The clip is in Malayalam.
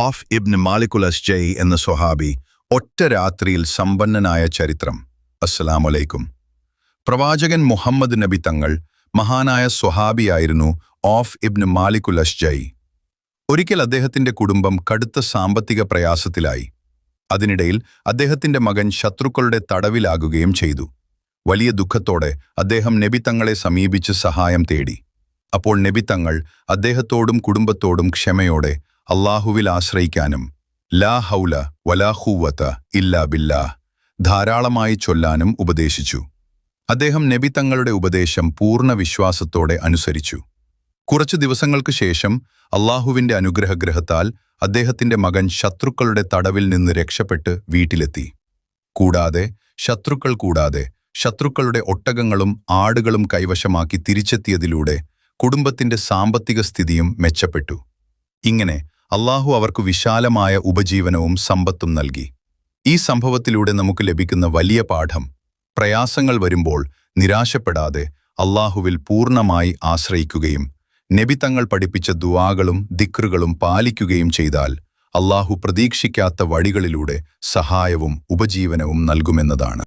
ഓഫ് ഇബ്ൻ മാലിക്കുൽ അസ്ജഈ എന്ന സ്വഹാബി ഒറ്റ രാത്രിയിൽ സമ്പന്നനായ ചരിത്രം. അസ്സലാമലൈക്കും. പ്രവാചകൻ മുഹമ്മദ് നബി തങ്ങൾ മഹാനായ സ്വഹാബിയായിരുന്നു ഓഫ് ഇബ്ൻ മാലിക്കുൽ അസ്ജഈ. ഒരിക്കൽ അദ്ദേഹത്തിന്റെ കുടുംബം കടുത്ത സാമ്പത്തിക പ്രയാസത്തിലായി. അതിനിടയിൽ അദ്ദേഹത്തിന്റെ മകൻ ശത്രുക്കളുടെ തടവിലാകുകയും ചെയ്തു. വലിയ ദുഃഖത്തോടെ അദ്ദേഹം നബി തങ്ങളെ സമീപിച്ച് സഹായം തേടി. അപ്പോൾ നബി തങ്ങൾ അദ്ദേഹത്തോടും കുടുംബത്തോടും ക്ഷമയോടെ അല്ലാഹുവിൽ ആശ്രയിക്കാനും ലാ ഹൗല വലാ ഖുവത ഇല്ലാ ബില്ലാഹ് ധാരാളമായി ചൊല്ലാനും ഉപദേശിച്ചു. അദ്ദേഹം നബി തങ്ങളുടെ ഉപദേശം പൂർണ്ണ വിശ്വാസത്തോടെ അനുസരിച്ചു. കുറച്ചു ദിവസങ്ങൾക്ക് ശേഷം അല്ലാഹുവിന്റെ അനുഗ്രഹത്താൽ അദ്ദേഹത്തിന്റെ മകൻ ശത്രുക്കളുടെ തടവിൽ നിന്ന് രക്ഷപ്പെട്ട് വീട്ടിലെത്തി. കൂടാതെ ശത്രുക്കളുടെ ഒട്ടകങ്ങളും ആടുകളും കൈവശമാക്കി തിരിച്ചെത്തിയതിലൂടെ കുടുംബത്തിന്റെ സാമ്പത്തിക സ്ഥിതിയും മെച്ചപ്പെട്ടു. ഇങ്ങനെ അല്ലാഹു അവർക്ക് വിശാലമായ ഉപജീവനവും സമ്പത്തും നൽകി. ഈ സംഭവത്തിലൂടെ നമുക്ക് ലഭിക്കുന്ന വലിയ പാഠം: പ്രയാസങ്ങൾ വരുമ്പോൾ നിരാശപ്പെടാതെ അല്ലാഹുവിൽ പൂർണ്ണമായി ആശ്രയിക്കുകയും നബി തങ്ങൾ പഠിപ്പിച്ച ദുആകളും ദിക്റുകളും പാലിക്കുകയും ചെയ്താൽ അല്ലാഹു പ്രതീക്ഷിക്കാത്ത വഴികളിലൂടെ സഹായവും ഉപജീവനവും നൽകുമെന്നതാണ്.